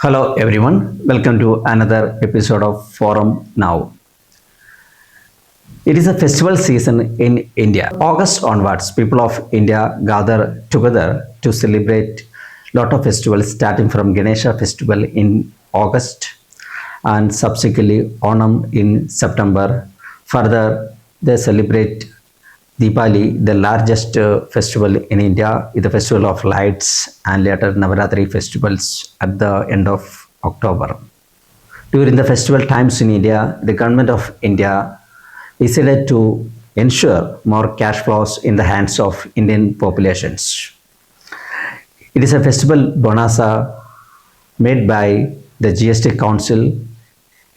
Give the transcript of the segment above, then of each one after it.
Hello everyone, welcome to another episode of Forum Now. It is a festival season in India. August onwards, people of India gather together to celebrate lot of festivals starting from Ganesha festival in August and subsequently Onam in September. Further, they celebrate Diwali, the largest festival in India, is the festival of lights, and later Navaratri festivals at the end of October. During the festival times in India, the government of India decided to ensure more cash flows in the hands of Indian populations. It is a festival bonanza made by the GST Council,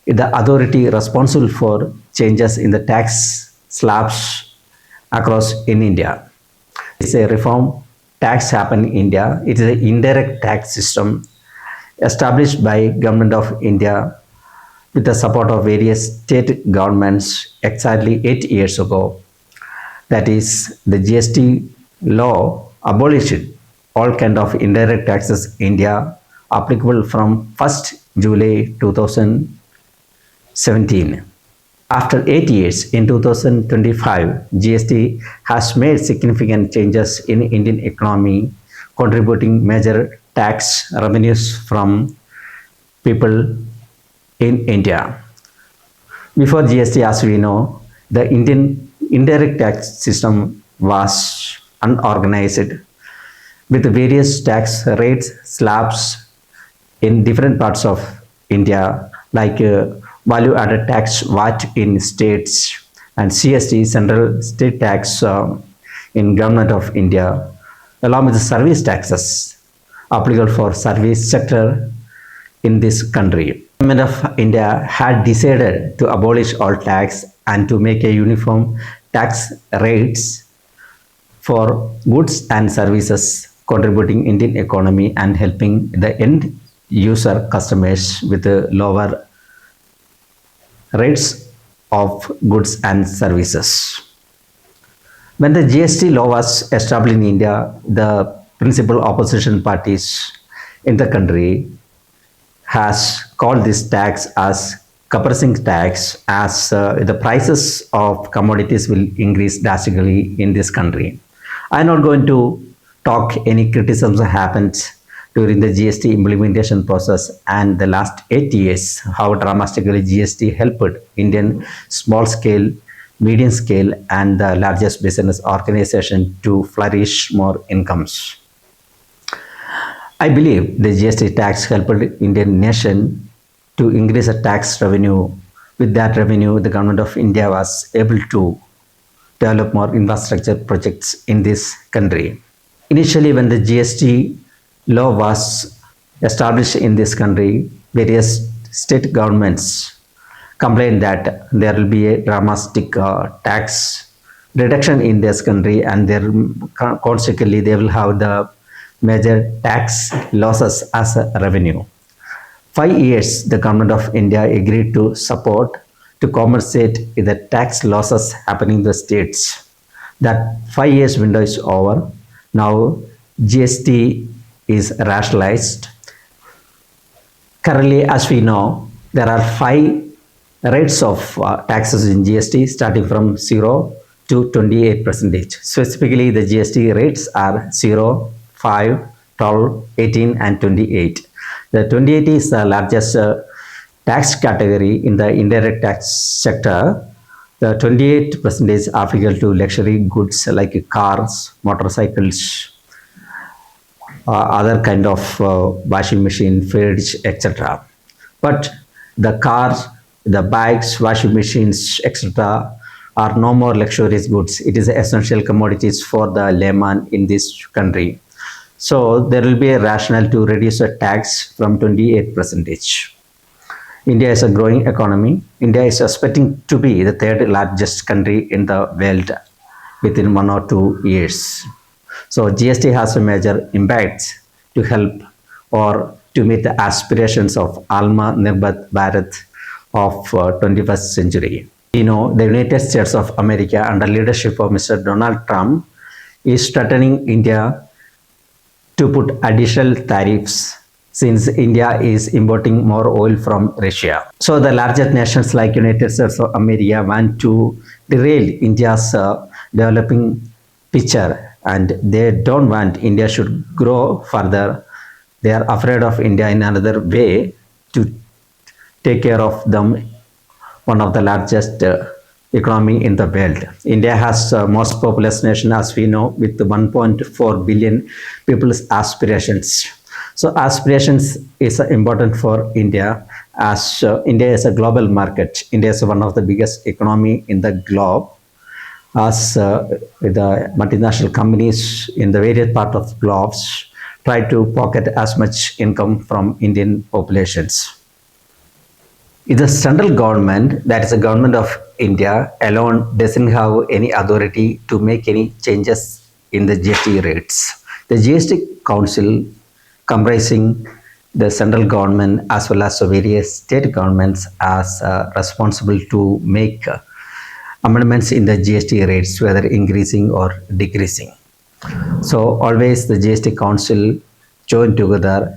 the authority responsible for changes in the tax slabs across in India. It's a reform tax happen in India. It is an indirect tax system established by Government of India with the support of various state governments exactly 8 years ago. That is, the GST law abolished all kind of indirect taxes in India applicable from 1st July 2017. After 8 years, in 2025, GST has made significant changes in Indian economy, contributing major tax revenues from people in India. Before GST, as we know, the Indian indirect tax system was unorganized with various tax rates, slabs in different parts of India, like value added tax VAT in states and CST, central state tax in government of India, along with the service taxes applicable for service sector in this country. Government of India had decided to abolish all tax and to make a uniform tax rates for goods and services, contributing Indian economy and helping the end user customers with lower rates of goods and services. When the GST law was established in India, the principal opposition parties in the country has called this tax as comprising tax, as the prices of commodities will increase drastically in this country. I'm not going to talk any criticisms that happened during the GST implementation process and the last 8 years, how dramatically GST helped Indian small scale, medium scale and the largest business organization to flourish more incomes. I believe the GST tax helped Indian nation to increase the tax revenue. With that revenue, the government of India was able to develop more infrastructure projects in this country. Initially, when the GST law was established in this country, various state governments complained that there will be a dramatic tax reduction in this country, and consequently they will have the major tax losses as a revenue. 5 years the government of India agreed to support to compensate the tax losses happening in the states. That 5 years window is over. Now GST is rationalized. Currently, as we know, there are 5 rates of taxes in GST starting from 0 to 28%. Specifically, the GST rates are 0, 5, 12, 18 and 28. The 28 is the largest tax category in the indirect tax sector. The 28% is applicable to luxury goods like cars, motorcycles, other kind of washing machine, fridge, etc. But the cars, the bikes, washing machines, etc. are no more luxurious goods. It is essential commodities for the layman in this country. So there will be a rationale to reduce the tax from 28%. India is a growing economy. India is expecting to be the 3rd largest country in the world within 1 or 2 years. So GST has a major impact to help or to meet the aspirations of Atmanirbhar Bharat of 21st century. You know, the United States of America under leadership of Mr. Donald Trump is threatening India to put additional tariffs since India is importing more oil from Russia. So the largest nations like United States of America want to derail India's developing picture, and they don't want India should grow further. They are afraid of India in another way to take care of them, one of the largest economy in the world. India has most populous nation, as we know, with 1.4 billion people's aspirations. So aspirations is important for India, as India is a global market. India is one of the biggest economy in the globe, as the multinational companies in the various part of the globes try to pocket as much income from Indian populations. The central government, that is the government of India alone, doesn't have any authority to make any changes in the GST rates. The GST Council, comprising the central government as well as the various state governments, as responsible to make amendments in the GST rates, whether increasing or decreasing. So always the GST Council join together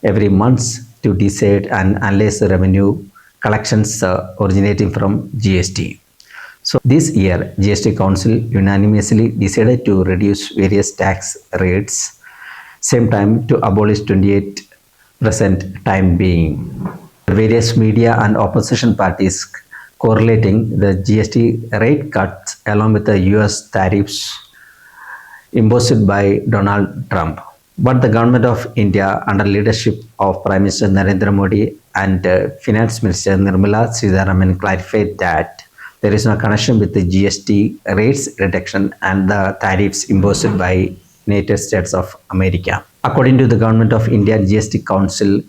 every month to decide and analyze the revenue collections originating from GST. So this year, GST Council unanimously decided to reduce various tax rates, same time to abolish 28% time being. Various media and opposition parties correlating the GST rate cuts along with the US tariffs imposed by Donald Trump. But the government of India, under leadership of Prime Minister Narendra Modi and Finance Minister Nirmala Sitharaman, clarified that there is no connection with the GST rates reduction and the tariffs imposed by United States of America. According to the government of India GST Council,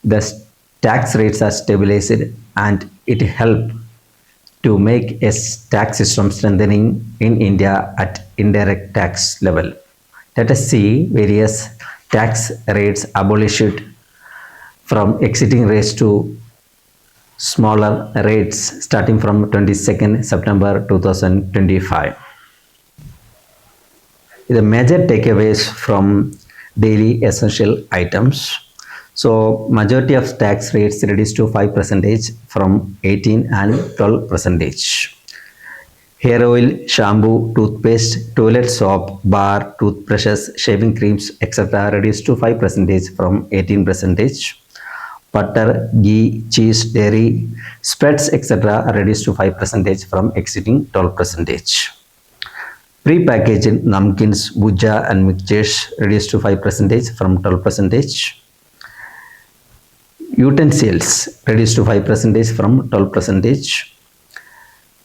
the tax rates are stabilized and it helped to make a tax system strengthening in India at indirect tax level. Let us see various tax rates abolished from exiting rates to smaller rates starting from 22nd September 2025. The major takeaways from daily essential items. So majority of tax rates reduced to 5% from 18 and 12%. Hair oil, shampoo, toothpaste, toilet soap, bar, toothbrushes, shaving creams, etc. reduced to 5% from 18%. Butter, ghee, cheese, dairy, spreads, etc. are reduced to 5% from exceeding 12%. Pre-packaged namkins, bhuja and mixtures reduced to 5% from 12%. Utensils reduced to 5% from 12%.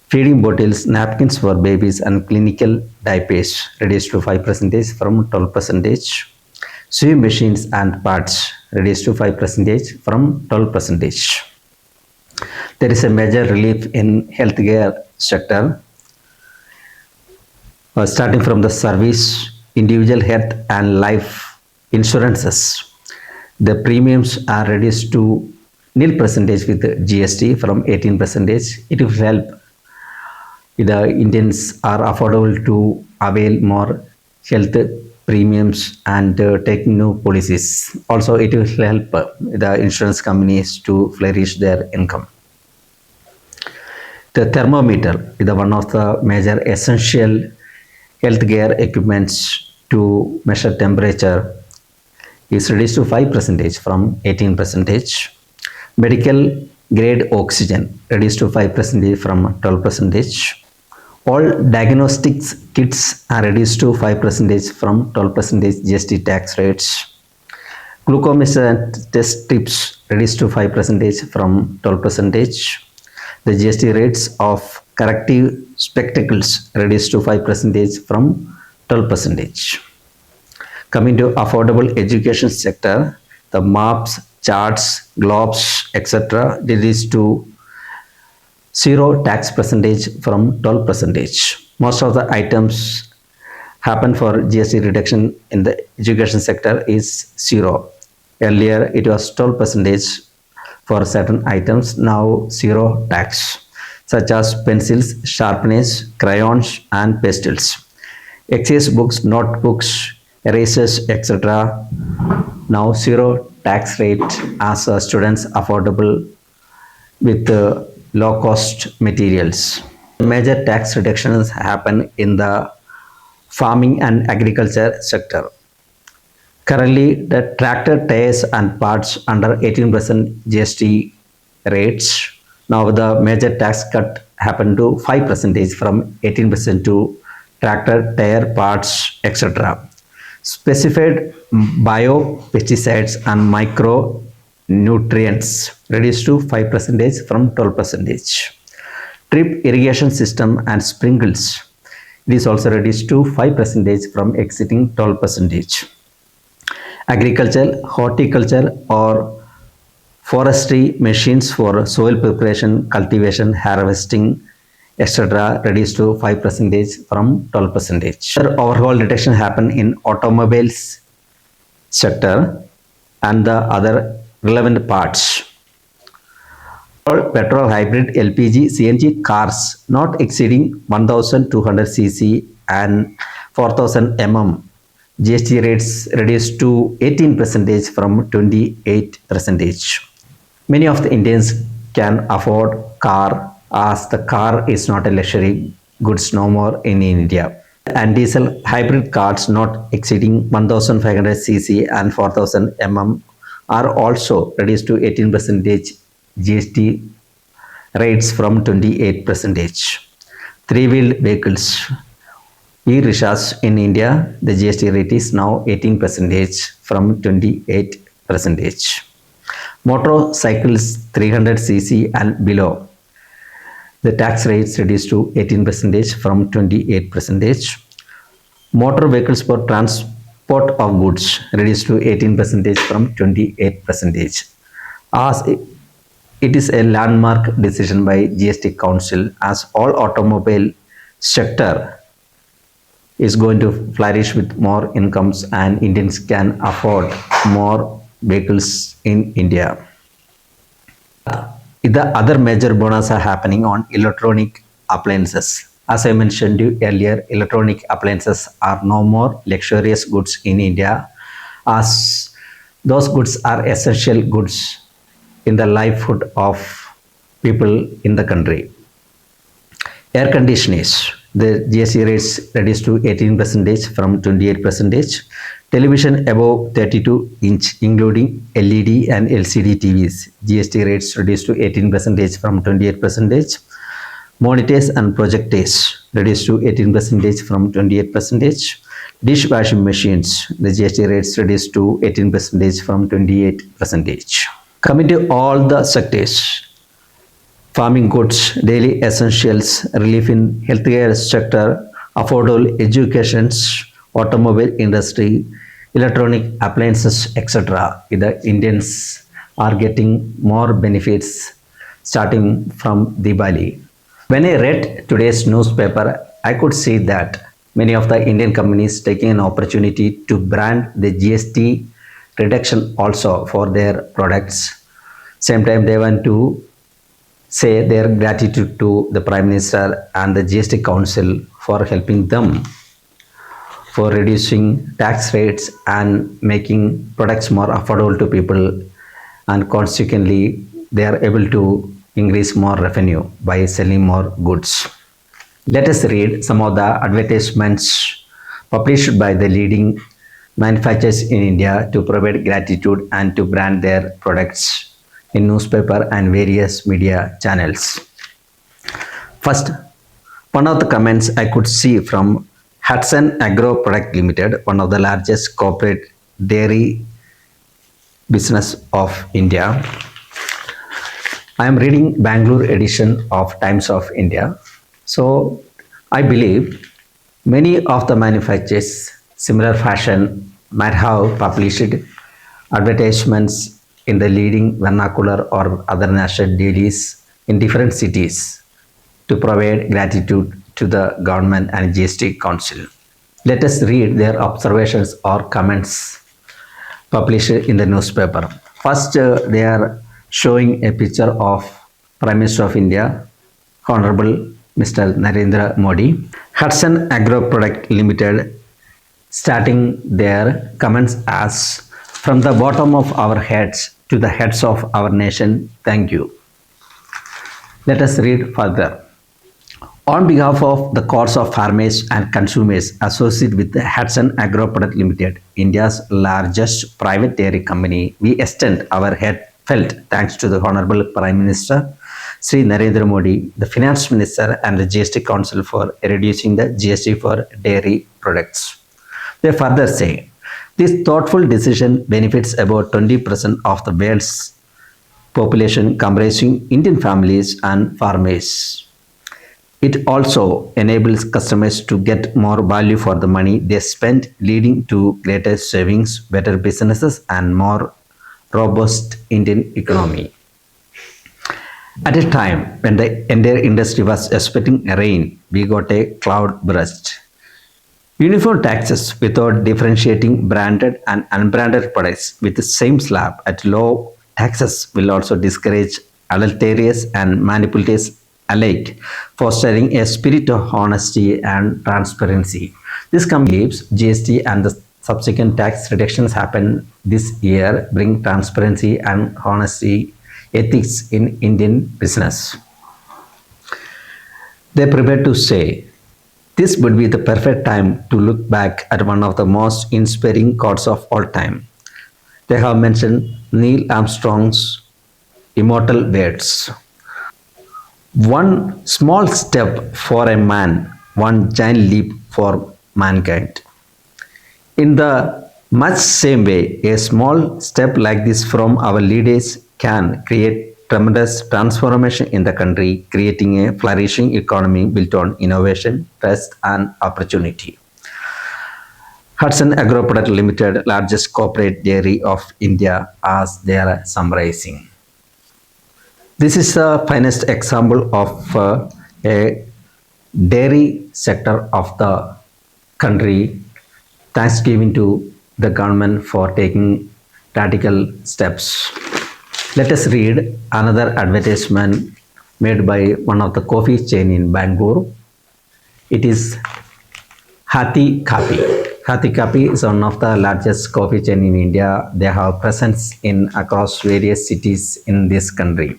Feeding bottles, napkins for babies and clinical diapers reduced to 5% from 12%. Sewing machines and parts reduced to 5% from 12%. There is a major relief in healthcare sector, starting from the service, individual health and life insurances. The premiums are reduced to nil percentage with GST from 18%. It will help the Indians are affordable to avail more health premiums and take new policies. Also, it will help the insurance companies to flourish their income. The thermometer is one of the major essential healthcare equipments to measure temperature is reduced to 5% from 18%. Medical grade oxygen reduced to 5% from 12%. All diagnostics kits are reduced to 5% from 12% GST tax rates. Glucometer test strips reduced to 5% from 12%. The GST rates of corrective spectacles reduced to 5% from 12%. Coming to affordable education sector, the maps, charts, globes, etc. reduced to 0 tax percentage from 12%. Most of the items happen for GST reduction in the education sector is 0. Earlier it was 12% for certain items, now 0 tax, such as pencils, sharpeners, crayons and pastels. Excess books, notebooks, erasers, etc. now 0 tax rate as students affordable with low cost materials. Major tax reductions happen in the farming and agriculture sector. Currently, the tractor tires and parts under 18% GST rates. Now the major tax cut happened to 5% from 18% to tractor tire parts, etc. Specified biopesticides and micronutrients reduced to 5% from 12%. Drip irrigation system and sprinkles, it is also reduced to 5% from exiting 12%. Agriculture, horticulture or forestry machines for soil preparation, cultivation, harvesting, etc. reduced to 5% from 12%. Overhaul reduction happened in automobiles sector and the other relevant parts. Petrol, hybrid, LPG, CNG cars not exceeding 1200 cc and 4000 mm. GST rates reduced to 18% from 28%. Many of the Indians can afford car as the car is not a luxury goods no more in India. And diesel hybrid cars not exceeding 1500 cc and 4000 mm are also reduced to 18% GST rates from 28%. Three-wheeled vehicles, e-rickshaws in India, the GST rate is now 18% from 28%. Motorcycles 300cc and below, the tax rates reduced to 18% from 28%. Motor vehicles for transport of goods reduced to 18% from 28%. As it is a landmark decision by GST Council, as all automobile sector is going to flourish with more incomes and Indians can afford more vehicles in India. The other major bonus are happening on electronic appliances. As I mentioned you earlier, electronic appliances are no more luxurious goods in India, as those goods are essential goods in the livelihood of people in the country. Air conditioners, the GST rates reduced to 18% from 28%. Television above 32-inch, including LED and LCD TVs, GST rates reduced to 18% from 28%. Monitors and projectors reduced to 18% from 28%. Dishwashing machines, the GST rates reduced to 18% from 28%. Coming to all the sectors, farming goods, daily essentials, relief in healthcare sector, affordable educations, automobile industry, electronic appliances, etc. The Indians are getting more benefits starting from Diwali. When I read today's newspaper, I could see that many of the Indian companies taking an opportunity to brand the GST reduction also for their products. Same time they want to say their gratitude to the Prime Minister and the GST Council for helping them for reducing tax rates and making products more affordable to people, and consequently they are able to increase more revenue by selling more goods. Let us read some of the advertisements published by the leading manufacturers in India to provide gratitude and to brand their products in newspaper and various media channels. First, one of the comments I could see from Hudson Agro Product Limited, one of the largest corporate dairy business of India. I am reading Bangalore edition of Times of India. So I believe many of the manufacturers similar fashion might have published advertisements in the leading vernacular or other national dailies in different cities to provide gratitude to the government and GST Council. Let us read their observations or comments published in the newspaper. First, they are showing a picture of Prime Minister of India, Honorable Mr. Narendra Modi. Hudson Agro Product Limited starting their comments as From the bottom of our heads to the heads of our nation, thank you. Let us read further. On behalf of the cause of farmers and consumers associated with Hudson Agro Product Limited, India's largest private dairy company, we extend our heartfelt thanks to the Honorable Prime Minister Sri Narendra Modi, the Finance Minister, and the GST Council for reducing the GST for dairy products. They further say this thoughtful decision benefits about 20% of the world's population, comprising Indian families and farmers. It also enables customers to get more value for the money they spend, leading to greater savings, better businesses, and more robust Indian economy. At a time when the entire industry was expecting rain, we got a cloud burst. Uniform taxes without differentiating branded and unbranded products with the same slab at low taxes will also discourage adulterers and manipulators alike, fostering a spirit of honesty and transparency. This company believes GST and the subsequent tax reductions happen this year bring transparency and honesty ethics in Indian business. They prepared to say this would be the perfect time to look back at one of the most inspiring quotes of all time. They have mentioned Neil Armstrong's immortal words. One small step for a man, one giant leap for mankind. In the much same way, a small step like this from our leaders can create tremendous transformation in the country, creating a flourishing economy built on innovation, trust, and opportunity. Hudson Agro Product Limited, largest corporate dairy of India, as they are summarizing. This is the finest example of a dairy sector of the country. Thanks giving to the government for taking radical steps. Let us read another advertisement made by one of the coffee chain in Bangalore. It is Hathi Kapi. Hathi Kapi is one of the largest coffee chain in India. They have presence in across various cities in this country.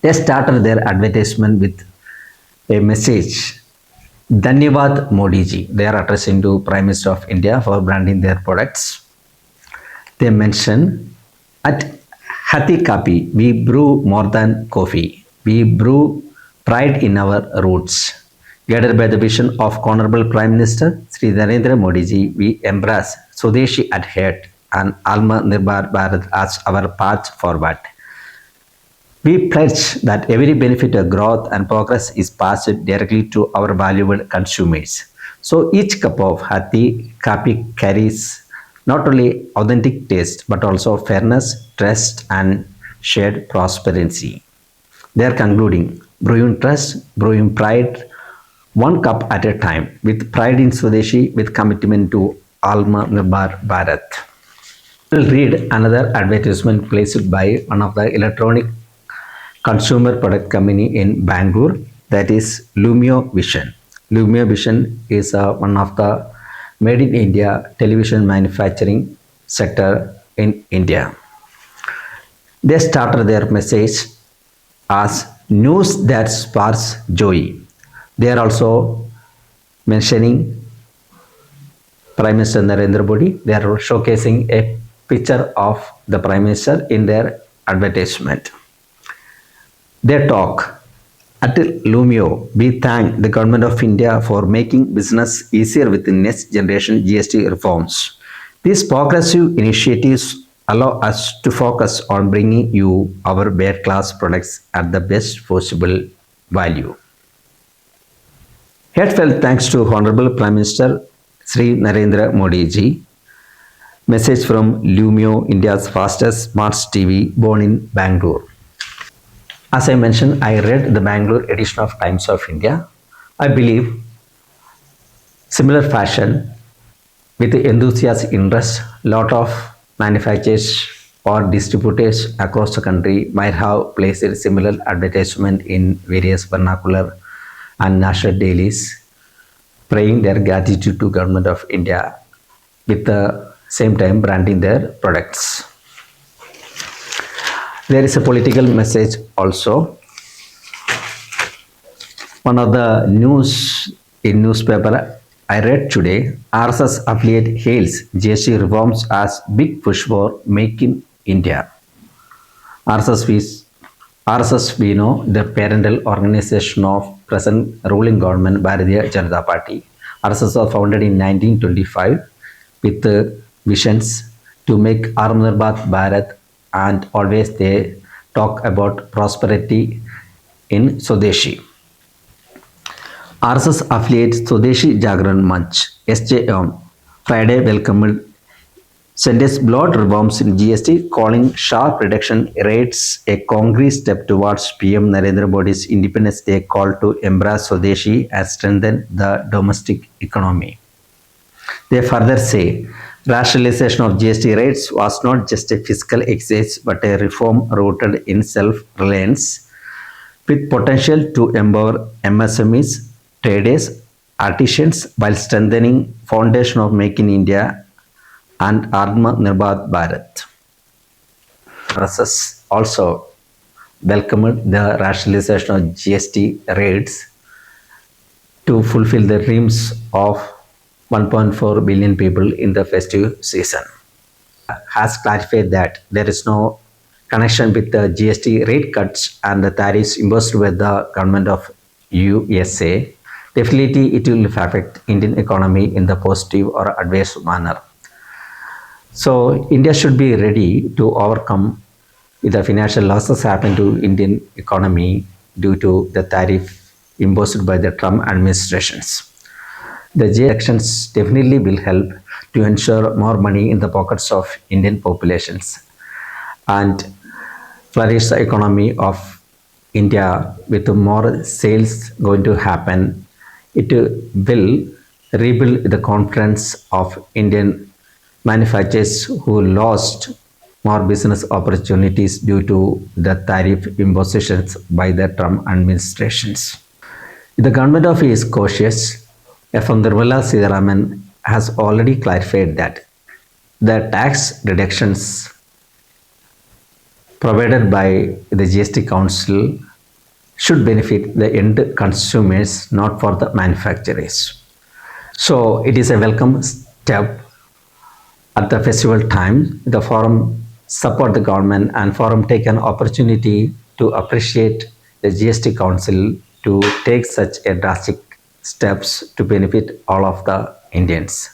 They started their advertisement with a message. Dhanyavad Modi ji. They are addressing to Prime Minister of India for branding their products. They mention at Hathi Kapi, we brew more than coffee. We brew pride in our roots. Guided by the vision of Honorable Prime Minister Sri Narendra Modi ji, we embrace Swadeshi at heart and Atmanirbhar Bharat as our path forward. We pledge that every benefit of growth and progress is passed directly to our valuable consumers. So each cup of Hathi Kapi carries not only authentic taste but also fairness, trust, and shared prosperity. They are concluding brewing trust, brewing pride, one cup at a time, with pride in Swadeshi, with commitment to Alma Nirbhar Bharat. We'll read another advertisement placed by one of the electronic consumer product company in Bangalore, that is Lumio Vision. Lumio Vision is one of the made in India television manufacturing sector in India. They started their message as news that sparks joy. They are also mentioning Prime Minister Narendra Modi. They are showcasing a picture of the Prime Minister in their advertisement. They talk at Lumio. We thank the Government of India for making business easier with the next generation GST reforms. These progressive initiatives allow us to focus on bringing you our world class products at the best possible value. Heartfelt thanks to Honorable Prime Minister Sri Narendra Modi ji. Message from Lumio, India's fastest smart TV, born in Bangalore. As I mentioned, I read the Bangalore edition of Times of India. I believe similar fashion with enthusiastic interest, lot of manufacturers or distributors across the country might have placed a similar advertisement in various vernacular and national dailies, praying their gratitude to Government of India with the same time branding their products. There is a political message also. One of the news in newspaper I read today, RSS affiliate hails GST reforms as big push for Make in India. RSS we know the parental organization of present ruling government Bharatiya Janata Party. RSS was founded in 1925 with visions to make Atmanirbhar Bharat, and always they talk about prosperity in Swadeshi. RSS affiliate Swadeshi Jagran Manch SJM Friday welcomed Sunday's broad reforms in GST, calling sharp reduction rates a concrete step towards PM Narendra Modi's Independence Day call to embrace Swadeshi and strengthen the domestic economy. They further say rationalization of GST rates was not just a fiscal exercise but a reform rooted in self-reliance with potential to empower MSMEs, traders, artisans while strengthening foundation of Make in India and Atmanirbhar Bharat. RSS also welcomed the rationalization of GST rates to fulfill the dreams of 1.4 billion people in the festive season. Has clarified that there is no connection with the GST rate cuts and the tariffs imposed by the government of USA. Definitely, it will affect Indian economy in the positive or adverse manner. So India should be ready to overcome the financial losses happened to Indian economy due to the tariff imposed by the Trump administrations. The J actions definitely will help to ensure more money in the pockets of Indian populations and flourish the economy of India with more sales going to happen. It will rebuild the confidence of Indian manufacturers who lost more business opportunities due to the tariff impositions by the Trump administrations. The government of is cautious. FM Nirmala Sitharaman has already clarified that the tax reductions provided by the GST Council should benefit the end consumers, not for the manufacturers. So it is a welcome step. At the festival time, the forum support the government and forum take an opportunity to appreciate the GST Council to take such a drastic steps to benefit all of the Indians.